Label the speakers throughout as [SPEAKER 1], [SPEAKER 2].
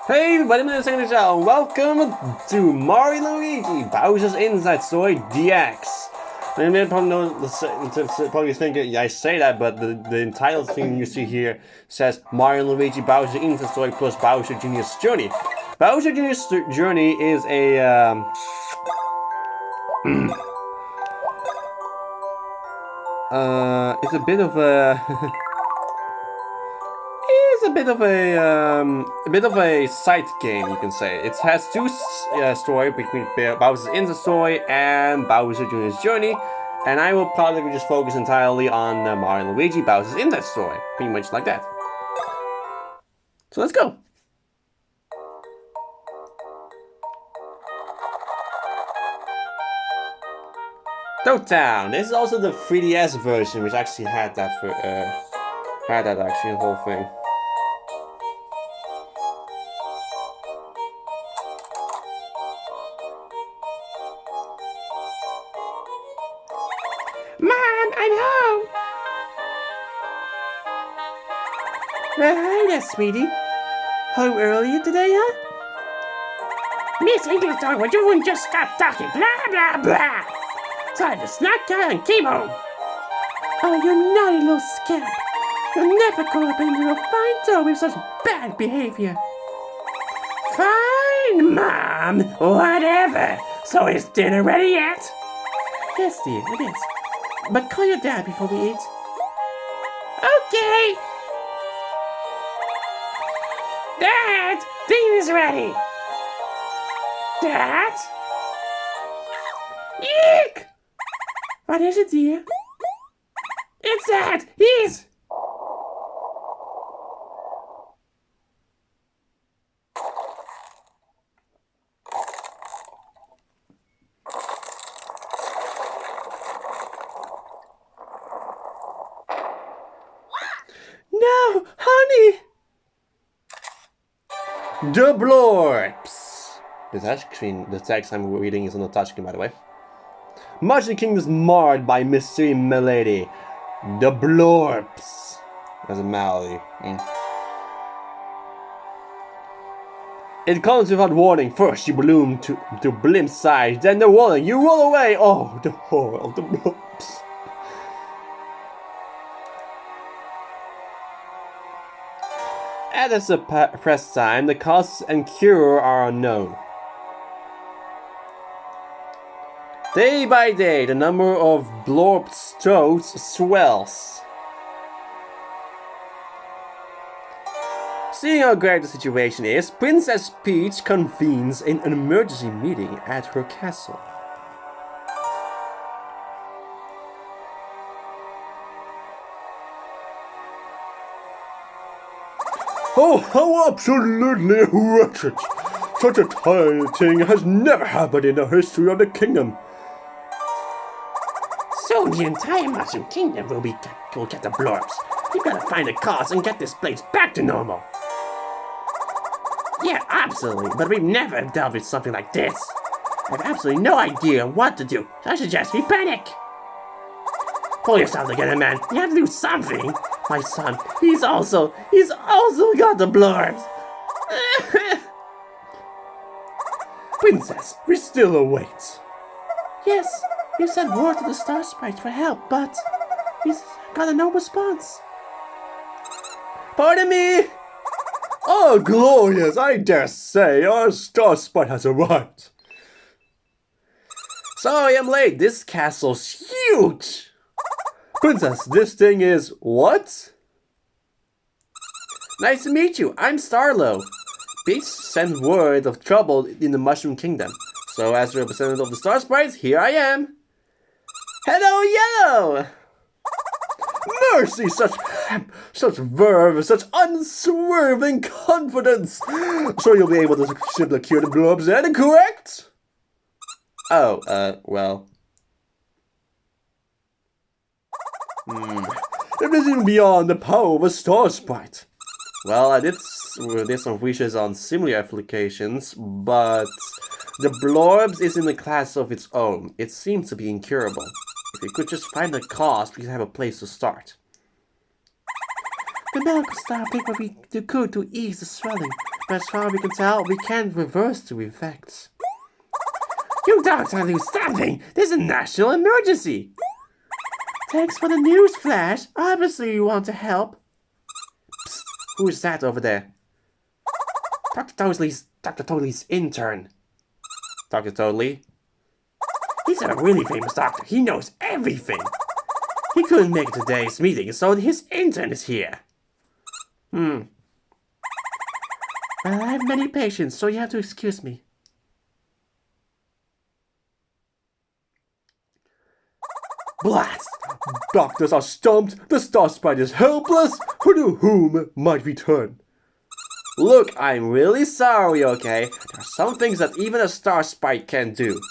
[SPEAKER 1] Hey everybody, my name is Second and welcome to Mario Luigi Bowser's Inside Story DX. And you probably thinking I say that, but the entitled thing you see here says Mario Luigi Bowser's Inside Story plus Bowser Jr.'s Journey. Bowser Jr.'s Journey is a it's a bit of a it's a bit of a side game, you can say. It has two stories between Bowser's Inside Story and Bowser Jr.'s Journey, and I will probably just focus entirely on Mario and Luigi Bowser's Inside Story, pretty much like that. So let's go. Toad Town. This is also the 3DS version, which actually had that whole thing. Mom, I'm home! Hi there, sweetie. Home earlier today, huh? Miss Englishton, would you just stop talking? Blah, blah, blah! So I just snuck out and came home. Oh, you naughty little scamp. You'll never grow up into a fine toad with such bad behavior. Fine, Mom. Whatever. So is dinner ready yet? Yes, dear, it is. But call your dad before we eat. Okay. Dad, dinner's ready. Dad? Eek! What is it, dear? It's that! He's... No, honey! The Blorps! The text I'm reading is on the touchscreen, by the way. Mushroom Kingdom is marred by mystery and malady. The Blorps. As a malady. It comes without warning. First you bloom to blimp size, then the warning, you roll away. Oh, the horror of the Blorps. At the suppressed time, the cause and cure are unknown. Day by day, the number of Blorps toads swells. Seeing how grave the situation is, Princess Peach convenes an emergency meeting at her castle. Oh, how absolutely wretched! Such a tiny thing has never happened in the history of the kingdom. So the entire Mushroom Kingdom will get the Blorps. You gotta find a cause and get this place back to normal. Yeah, absolutely, but we've never dealt with something like this. I have absolutely no idea what to do. I suggest we panic. Pull yourself together, man. You have to do something. My son, he's also got the Blorps. Princess, we still await. Yes, you sent word to the Star Sprite for help, but he's got no response. Pardon me? Oh, glorious, I dare say our Star Sprite has arrived. Sorry I'm late, this castle's huge. Princess, this thing is what? Nice to meet you, I'm Starlo. Peach sent word of trouble in the Mushroom Kingdom. So as representative of the Star Sprites, here I am. Hello, Yellow! Mercy, such verve, such unswerving confidence. So you'll be able to simply cure the Blorps then, correct? Oh, well. It is even beyond the power of a Star Sprite. Well, I did some research on similar applications, but the Blorps is in a class of its own. It seems to be incurable. If we could just find the cause, we could have a place to start. The medical staff did what we could to ease the swelling, as far as we can tell, we can't reverse the effects. You dogs are doing something! There's a national emergency! Thanks for the news, Flash. Obviously you want to help. Psst, who's that over there? Dr. Toadley's intern. Dr. Toadley? He's a really famous doctor. He knows everything. He couldn't make today's meeting, so his intern is here. Well, I have many patients, so you have to excuse me. Blast! Doctors are stumped, the Star Sprite is helpless, who to whom might we turn? Look, I'm really sorry, okay? There are some things that even a Star Sprite can't do.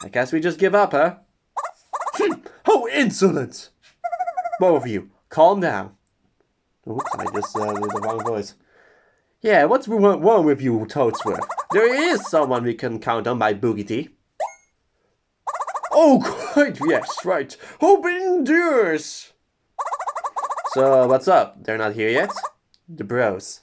[SPEAKER 1] I guess we just give up, huh? How insolent! Both of you, calm down. Oops, I just did the wrong voice. Yeah, what's wrong with you, Toadsworth? There is someone we can count on, my Boogie T. Oh, quite, yes, right. Hope endures. So, what's up? They're not here yet? The bros.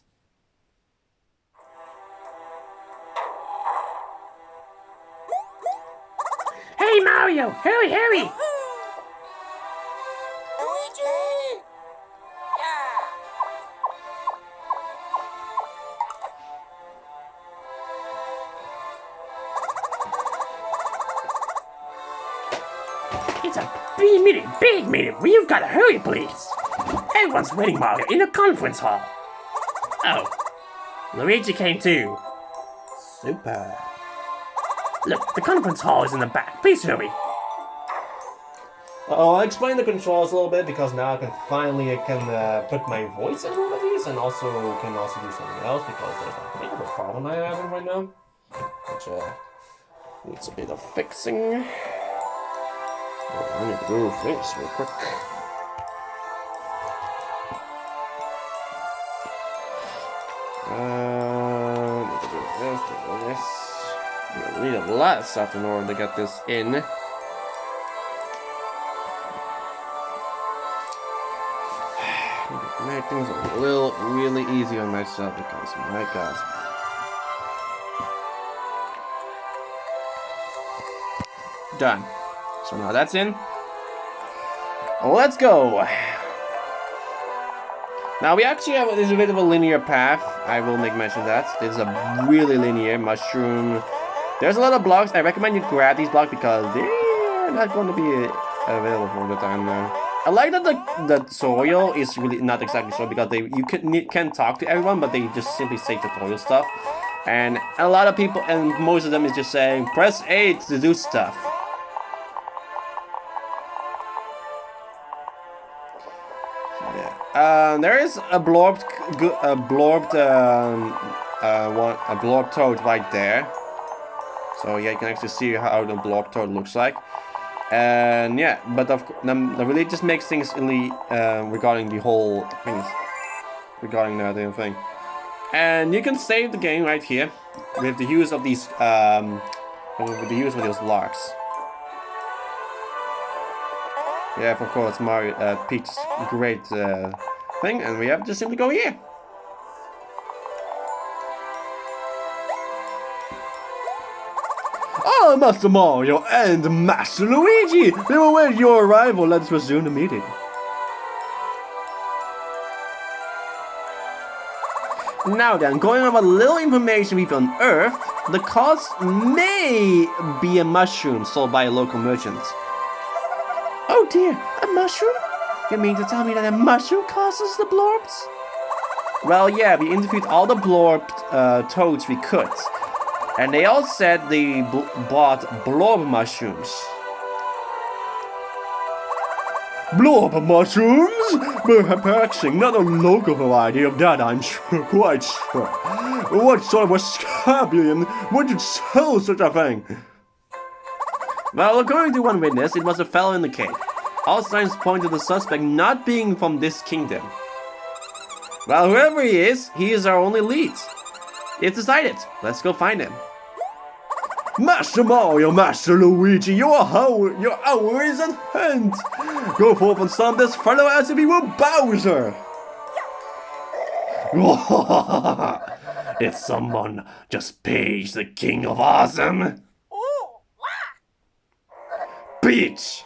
[SPEAKER 1] Hey, Mario! Hurry, hurry!
[SPEAKER 2] Luigi!
[SPEAKER 1] It's a big meeting. We've got to hurry, please. Everyone's waiting, Mario, in a conference hall. Oh, Luigi came too. Super. Look, the conference hall is in the back. Please hurry. I'll explain the controls a little bit because now I can finally put my voice in one of these and also can do something else because there's a bit of a problem I have right now, which needs a bit of fixing. I need to do this real quick. Need to do this. We need a lot of stuff in order to get this in. Make things really easy on myself because, my God. Done. So now that's in. Let's go. Now we actually have there's a bit of a linear path. I will make mention of that. There's a really linear mushroom. There's a lot of blocks. I recommend you grab these blocks because they're not going to be available for the time now. I like that the tutorial is really not exactly so because you can talk to everyone, but they just simply say tutorial stuff. And a lot of people, and most of them is just saying press A to do stuff. There is a blorbed toad right there. So yeah, you can actually see how the blob toad looks like. And yeah, but of course, that really just makes things really regarding the whole things, regarding the damn thing. And you can save the game right here with the use of these those locks. Yeah, of course, Mario Peach's great thing, and we have to simply go here. Oh, Master Mario and Master Luigi! They will wait your arrival. Let's resume the meeting. Now then, going over a little information we've unearthed, the cost may be a mushroom sold by a local merchant. Oh dear, a mushroom? You mean to tell me that a mushroom costs the blorbs? Well, yeah, we interviewed all the blorbed toads we could. And they all said they bought blorb mushrooms. Blorb mushrooms? Perhaps not a local variety of that, I'm sure, quite sure. What sort of a scabion would sell such a thing? Well, according to one witness, it was a fellow in the cave. All signs point to the suspect not being from this kingdom. Well, whoever he is our only lead. It's decided. Let's go find him. Master Mario, Master Luigi, your hour is at hand. Go forth and stomp this fellow as if he were Bowser. Did someone just page the King of Awesome? Peach!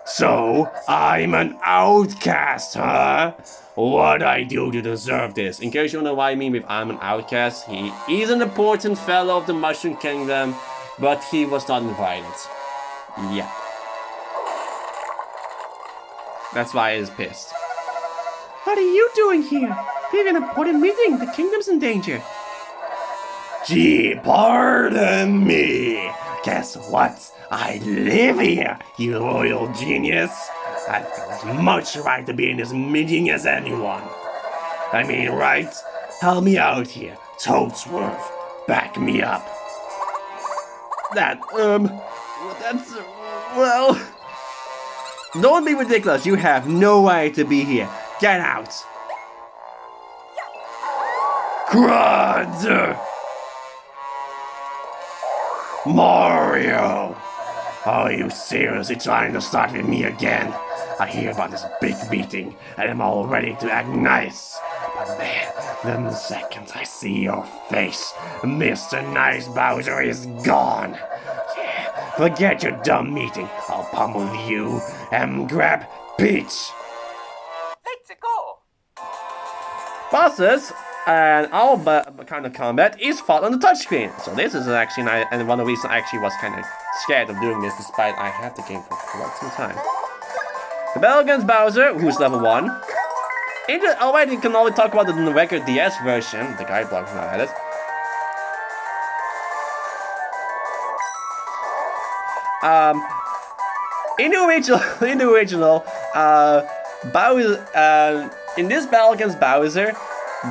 [SPEAKER 1] So, I'm an outcast, huh? What'd I do to deserve this? In case you don't know what I mean with I'm an outcast, he is an important fellow of the Mushroom Kingdom, but he was not invited. Yeah. That's why he's pissed. What are you doing here? We have an important meeting. The kingdom's in danger. Gee, pardon me. Guess what? I live here, you royal genius. I've got as much right to be in this meeting as anyone. I mean, right? Help me out here. Toadsworth, back me up. That's, well... Don't be ridiculous. You have no right to be here. Get out. Crud! Mario! Are you seriously trying to start with me again? I hear about this big meeting and I'm all ready to act nice. But man, the second I see your face, Mr. Nice Bowser is gone. Yeah, forget your dumb meeting. I'll pummel you and grab Peach.
[SPEAKER 2] Let's go.
[SPEAKER 1] Bosses and our kind of combat is fought on the touchscreen. So this is actually nice, and one of the reasons I actually was kind of scared of doing this, despite I had the game for quite some time. The battle against Bowser, who's level 1. Alright, you can only talk about the regular DS version. The guide block's not at it. In the original, Bowser, in this battle against Bowser,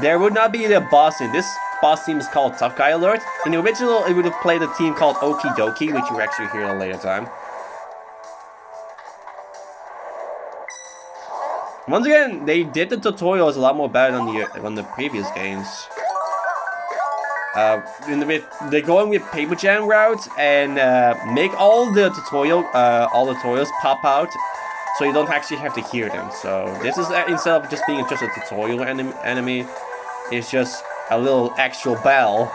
[SPEAKER 1] there would not be a boss in. This boss team is called Tough Guy Alert. In the original, it would have played a team called Okie Dokie, which you actually hear at a later time. Once again, they did the tutorials a lot more better than the previous games. They're going with paper jam routes and make all the tutorials pop out, so you don't actually have to hear them. So this is instead of just being just a tutorial enemy, it's just a little actual bell.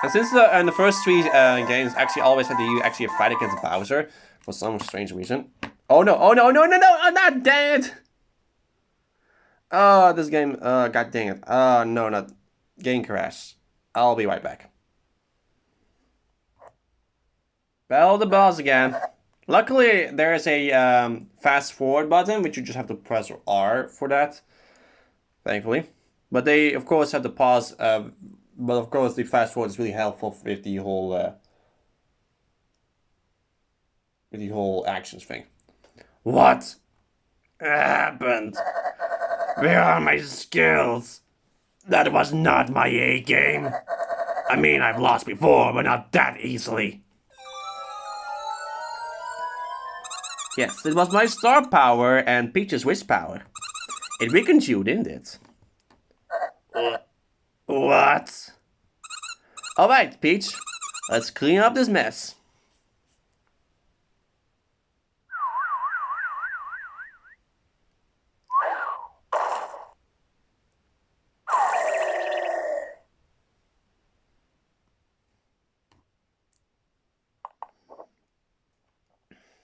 [SPEAKER 1] And since the first 3 games actually always had to actually fight against Bowser for some strange reason. Oh no! Oh no! No! No! No! I'm not dead. Oh, this game. God dang it! Oh no! Not game crash. I'll be right back. Battle the boss again. Luckily, there is a fast forward button, which you just have to press R for that. Thankfully, but they of course have to pause. But of course, the fast forward is really helpful with the whole actions thing. What happened? Where are my skills? That was not my A game. I mean, I've lost before, but not that easily. Yes, it was my star power and Peach's wish power. It weakened you, didn't it? What? Alright, Peach. Let's clean up this mess.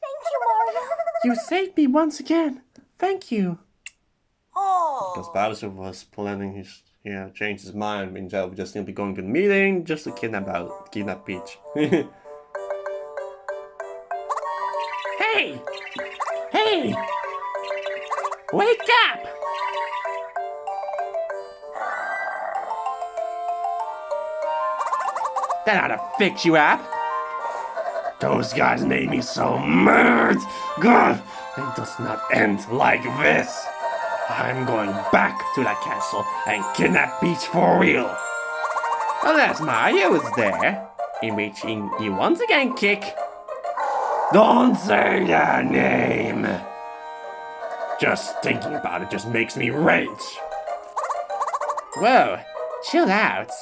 [SPEAKER 2] Thank you, Mario.
[SPEAKER 1] You saved me once again. Thank you.
[SPEAKER 2] Oh.
[SPEAKER 1] Because Bowser was planning his, change his mind instead of just simply going to the meeting just to kidnap Peach. Hey! Hey! Wake up! That ought to fix you up. Those guys made me so mad. God, it does not end like this. I'm going back to that castle and kidnap Peach for real. Unless Mario is there, in which you once again kick. Don't say that name. Just thinking about it just makes me rage. Whoa, chill out.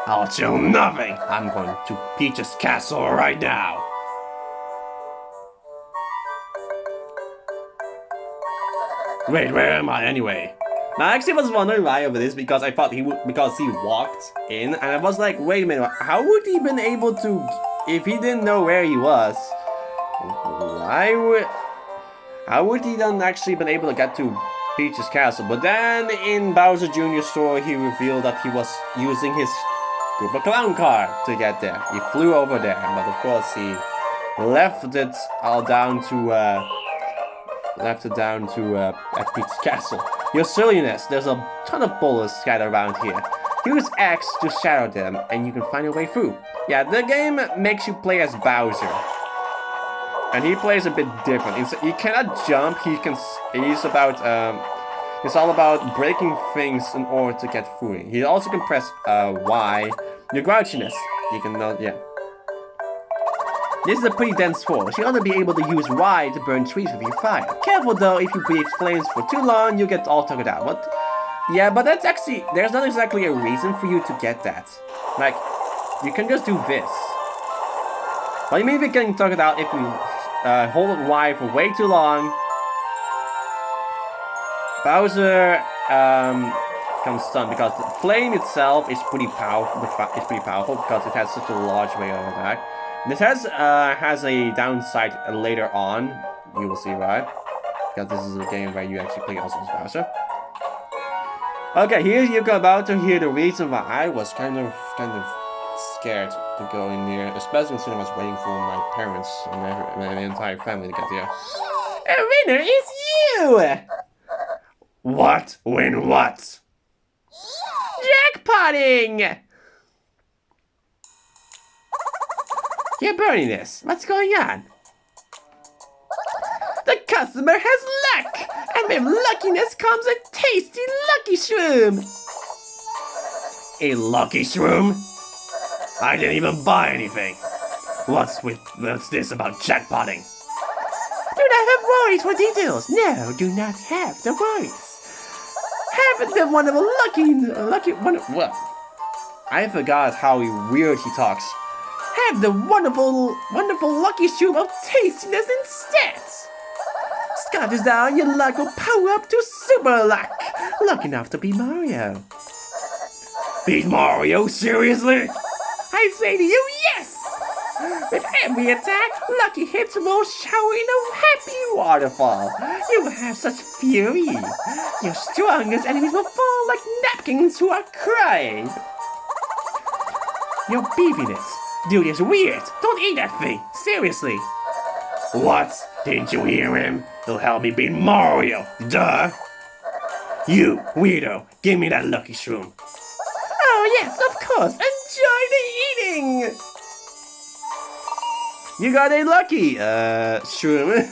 [SPEAKER 1] I'll chill nothing. I'm going to Peach's castle right now.
[SPEAKER 3] Wait, where am I anyway? Now, I actually was wondering why over this because I thought because he walked in, and I was like, wait a minute, how would he been able to, if he didn't know where he was? How would he then actually been able to get to Peach's castle? But then in Bowser Jr.'s story, he revealed that he was using his Koopa Clown car to get there. He flew over there, but of course he left it all down to at Peach's castle. Your silliness, there's a ton of bullets scattered around here. Use X to shatter them, and you can find a way through. Yeah, the game makes you play as Bowser. And he plays a bit different. He cannot jump, he's all about breaking things in order to get through. He also can press Y. Your grouchiness, you can know, yeah. This is a pretty dense forest. You'll only be able to use Y to burn trees with your fire. Careful though, if you breathe flames for too long, you'll get all tugged out. But yeah, but that's actually, there's not exactly a reason for you to get that. Like, you can just do this. Well, you may be getting tugged out if you hold Y for way too long. Bowser becomes stunned because the flame itself is pretty powerful. It's pretty powerful because it has such a large rate of attack. This has a downside later on. You will see why. Because this is a game where you actually play also as Bowser. Okay, here you're about to hear the reason why I was kind of scared to go in here, especially considering I was waiting for my parents and my entire family to get here. A winner is you! What? Win what? Jackpotting! You're burning this. What's going on? The customer has luck! And with luckiness comes a tasty Lucky Shroom! A Lucky Shroom? I didn't even buy anything. What's this about jackpotting? Do not have worries for details. No, do not have the worries. Have the wonderful what? I forgot how weird he talks. Have the wonderful Lucky Shroom of tastiness instead. Scotch down, your luck will power up to super luck. Luck enough to beat Mario. Beat Mario? Seriously? I say to you, yes! With every attack, lucky hits will shower in a happy waterfall. You will have such fury. Your strongest enemies will fall like napkins who are crying. Your beefiness. Dude is weird. Don't eat that thing. Seriously. What? Didn't you hear him? He'll help me beat Mario. Duh. You, weirdo. Give me that Lucky Shroom. Oh yes, of course. Enjoy the eating. You got a Lucky, Shroom.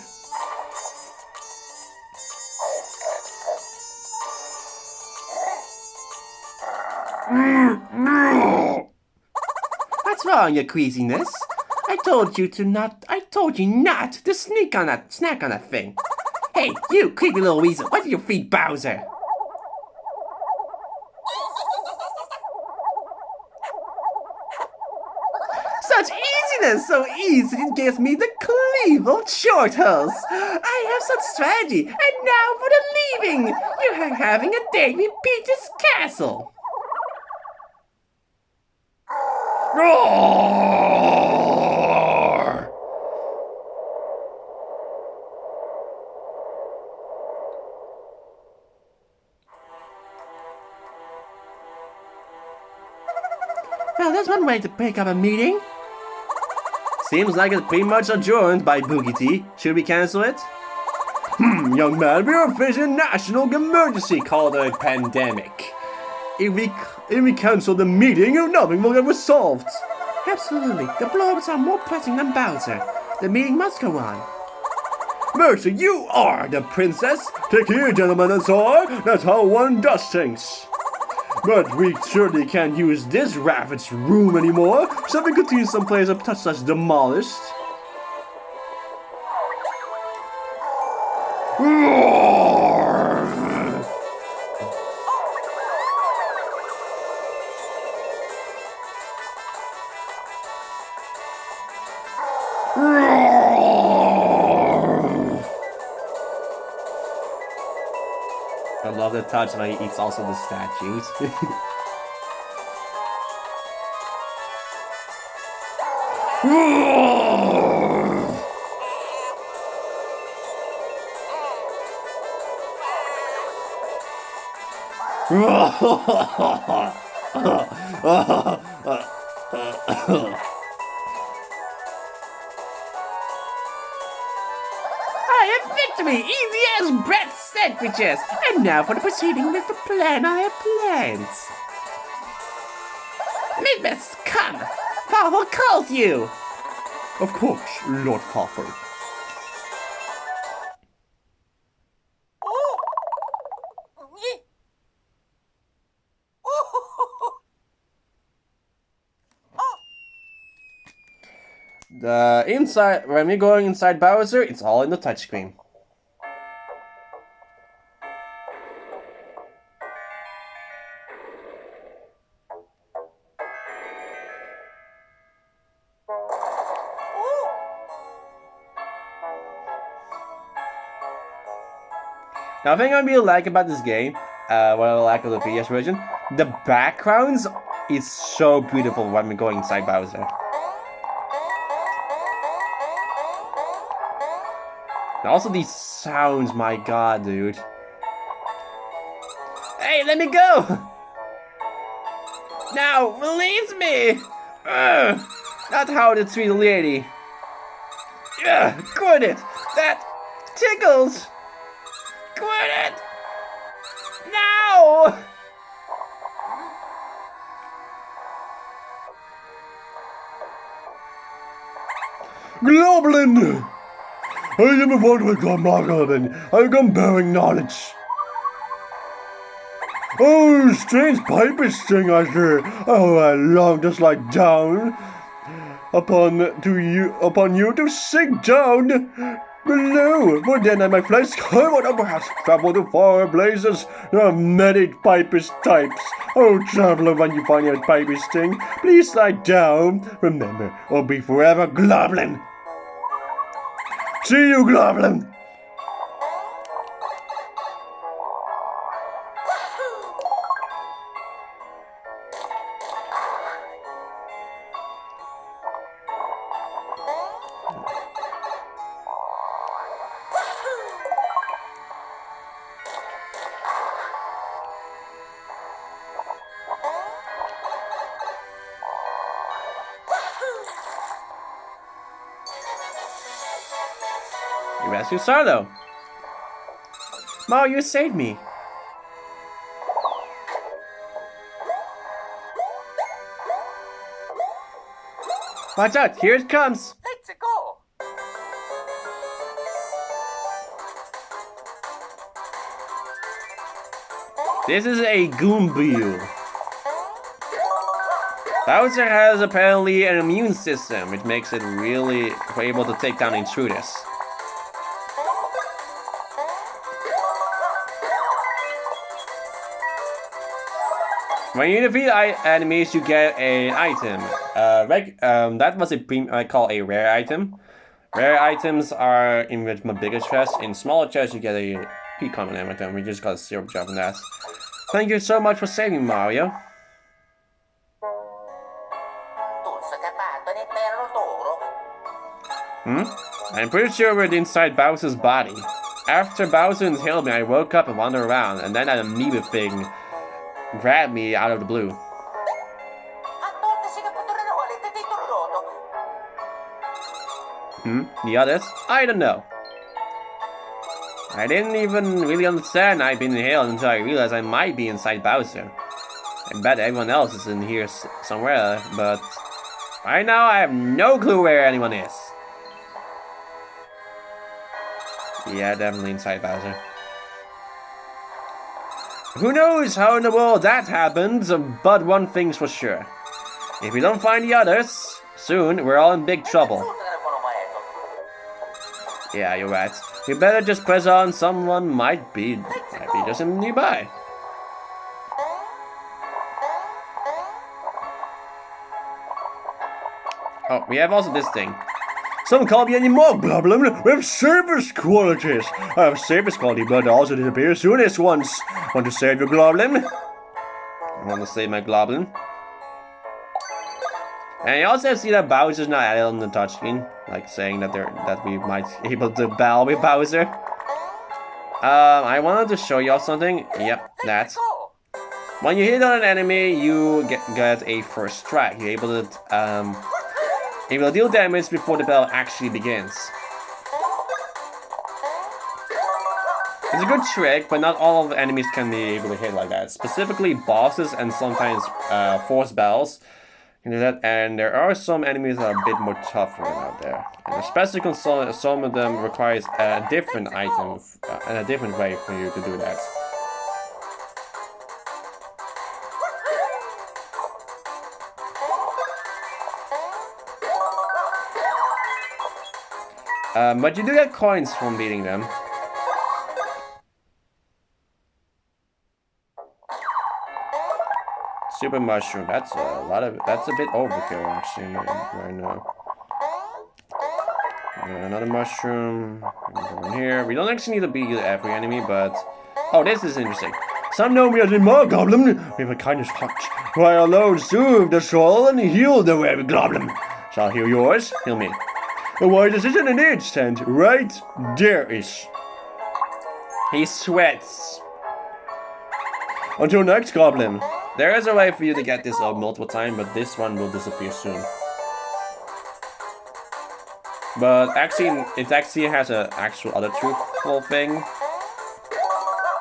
[SPEAKER 3] What's wrong, your queasiness? I told you not to snack on that thing. Hey, you creepy little weasel, why did you feed Bowser? Such easiness, so easy it gives me the cleavable chortles. I have such strategy, and now for the leaving. You are having a date with Peach's castle. Roar! Well, that's one way to break up a meeting. Seems like it's pretty much adjourned by Boogie T. Should we cancel it? Young man, we are facing a national emergency called a pandemic. If we cancel the meeting, nothing will get resolved. Absolutely. The blowups are more pressing than Bowser. The meeting must go on. Mercy, you are the princess. Take care, gentlemen, that's all. That's how one does things. But we surely can't use this ravaged room anymore. Shall we continue someplace a touch less demolished? love the touch when he eats also the statues.
[SPEAKER 1] I have victory! Easy as bread sandwiches! And now for the proceeding with the plan I have planned. Midwest, come! Fawful calls you!
[SPEAKER 3] Of course, Lord Fawful.
[SPEAKER 2] Oh! Yee! Oh! Oh!
[SPEAKER 3] The inside, when we're going inside Bowser, it's all in the touchscreen. Now, the thing I really like about this game, what I like of the 3DS version, the backgrounds is so beautiful when we're going inside Bowser. And also these sounds, my god, dude. Hey, let me go! Now, release me! Ugh, not how to treat a lady. Yeah, quit it! That tickles! Quit it! Now! Goblin! I am a wandering goblin. I come bearing knowledge. Oh, strange pipish thing I hear. Oh, I long to slide down upon you to sink down below. For then I might fly skyward or perhaps travel to far places. There are many pipish types. Oh, traveler, when you find a pipish thing, please slide down. Remember, or be forever goblin. See you, goblin. You rescued Sarlo. Mario, you saved me. Watch out, here it comes.
[SPEAKER 2] Let's go!
[SPEAKER 3] This is a Goombeel. Bowser has apparently an immune system, which makes it really able to take down intruders. When you defeat enemies, you get an item. That was I call a rare item. Rare items are in the bigger chest. In smaller chests, you get a common item. We just got a 0 job on that. Thank you so much for saving Mario. I'm pretty sure we're inside Bowser's body. After Bowser inhaled me, I woke up and wandered around, and then that amoeba thing grabbed me out of the blue. The others? I don't know. I didn't even really understand I'd been inhaled until I realized I might be inside Bowser. I bet everyone else is in here somewhere, but right now I have no clue where anyone is. Yeah, definitely inside Bowser. Who knows how in the world that happened, but one thing's for sure. If we don't find the others, soon we're all in big trouble. Yeah, you're right. We better just press on, someone might be just nearby. Oh, we have also this thing. Some call me anymore goblin with service qualities. I have service quality, but also disappear soonest once. Want to save your goblin? I want to save my goblin. And you also see that Bowser's not added on the touchscreen, like saying that we might be able to battle with Bowser. I wanted to show y'all something. Yep, that. When you hit on an enemy, you get a first strike. You're able to deal damage before the battle actually begins. It's a good trick, but not all of the enemies can be able to hit like that. Specifically, bosses and sometimes force battles can do that. And there are some enemies that are a bit more tougher out there, and especially because some of them requires a different item and a different way for you to do that. But you do get coins from beating them. Super mushroom. That's a bit overkill actually right now. Another mushroom. Go in here. We don't actually need to beat every enemy, but oh, this is interesting. Some know me as a more goblin with a kindness touch. Who I alone soothe the soul and heal the weary goblin. Shall I heal yours? Heal me. A wise decision indeed, stand right there is. He sweats. Until next, goblin. There is a way for you to get this up multiple times, but this one will disappear soon. But actually, it actually has an actual other truthful thing.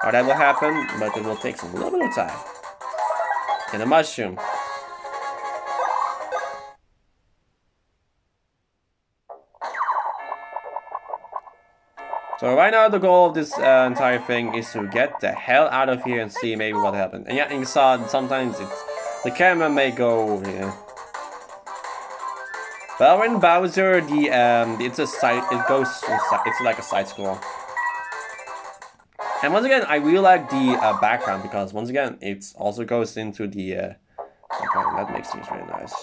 [SPEAKER 3] How that will happen, but it will take some little bit of time. And a mushroom. So right now the goal of this entire thing is to get the hell out of here and see maybe what happened. And yeah, you saw sometimes the camera may go. Yeah. But when Bowser, it's like a side scroll. And once again, I really like the background because once again it also goes into the. Okay, that makes things really nice.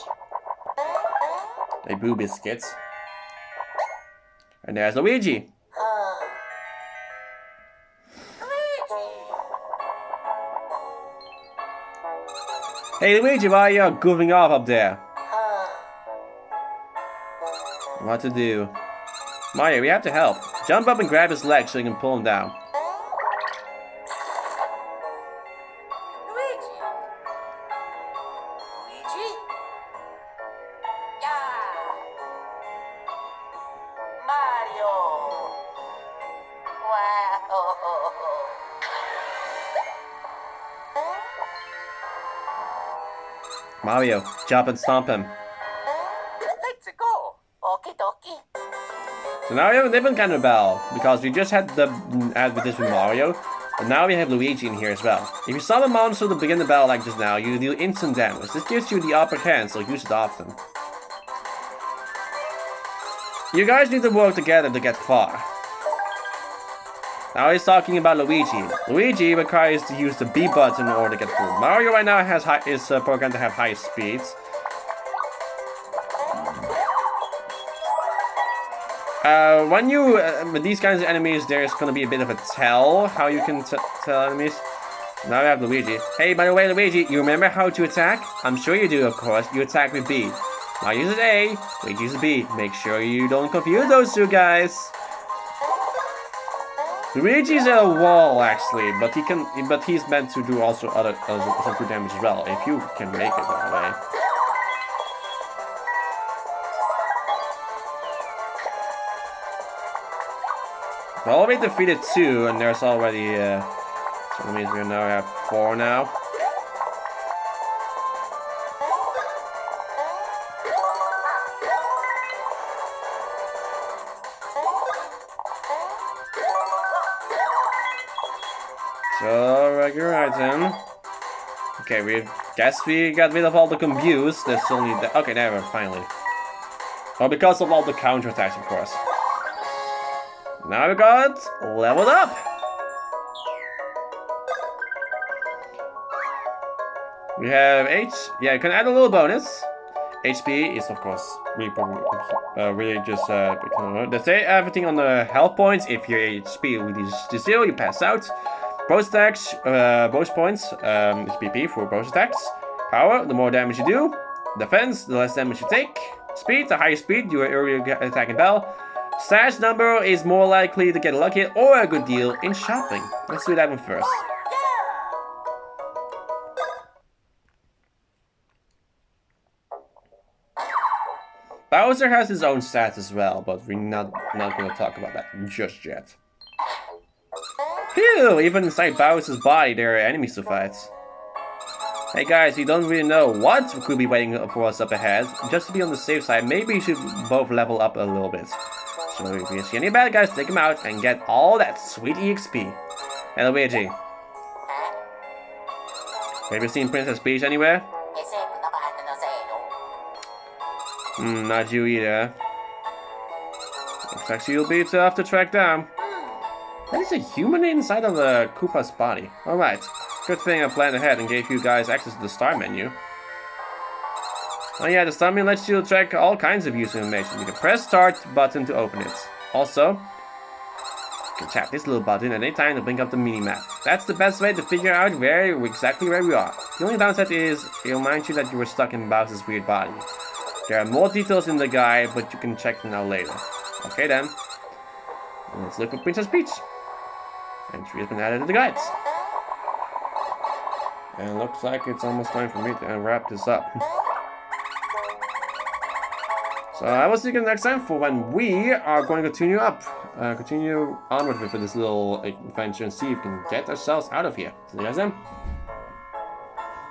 [SPEAKER 3] A Boo Biscuits. And there's Luigi. Hey Luigi, why are you goofing off up there? What to do? Mario, we have to help. Jump up and grab his leg so you can pull him down.
[SPEAKER 2] Luigi? Luigi? Yeah! Mario! Wow!
[SPEAKER 3] Mario, jump and stomp him.
[SPEAKER 2] Let's go! Okie dokie.
[SPEAKER 3] So now we have a different kind of battle, because we just had this with Mario, but now we have Luigi in here as well. If you summon a monster to begin the battle like just now, you deal instant damage. This gives you the upper hand, so use it often. You guys need to work together to get far. Now he's talking about Luigi. Luigi requires to use the B button in order to get through. Mario right now is programmed to have high speeds. When you with these kinds of enemies, there's gonna be a bit of a tell how you can tell enemies. Now we have Luigi. Hey, by the way, Luigi, you remember how to attack? I'm sure you do, of course. You attack with B. Now uses A, Luigi uses B. Make sure you don't confuse those two guys. Luigi's at a wall actually, but he's meant to do also some good damage as well, if you can make it that way. We already defeated 2, and there's already so that means we now have 4 now. So, regular item. Okay, we got rid of all the combos. There's still need that. Okay, never, finally. Well, because of all the counterattacks, of course. Now we got leveled up. We have H. Yeah, you can add a little bonus. HP is of course really just that's it. Everything on the health points. If your HP reaches to 0, you pass out. Both attacks, both points is PP for both attacks. Power, the more damage you do. Defense, the less damage you take. Speed, the higher speed, your earlier attack in battle. Stash number is more likely to get a lucky hit or a good deal in shopping. Let's do that one first. Bowser has his own stats as well, but we're not going to talk about that just yet. Phew, even inside Bowser's body there are enemies to fight. Hey guys, we don't really know what could be waiting for us up ahead. Just to be on the safe side, maybe we should both level up a little bit. So if you see any bad guys, take them out and get all that sweet EXP. Hey Luigi. Have you seen Princess Peach anywhere? Not you either. Looks like she'll be tough to track down. There's a human inside of the Koopa's body. Alright. Good thing I planned ahead and gave you guys access to the star menu. Oh yeah, the star menu lets you track all kinds of user information. You can press start button to open it. Also, you can tap this little button at any time to bring up the mini-map. That's the best way to figure out exactly where we are. The only downside is, it reminds you that you were stuck in Bowser's weird body. There are more details in the guide, but you can check them out later. Okay then. Let's look for Princess Peach. Entry has been added to the guides. And it looks like it's almost time for me to wrap this up. So I will see you next time for when we are going to continue onward with this little adventure and see if we can get ourselves out of here. See you guys then.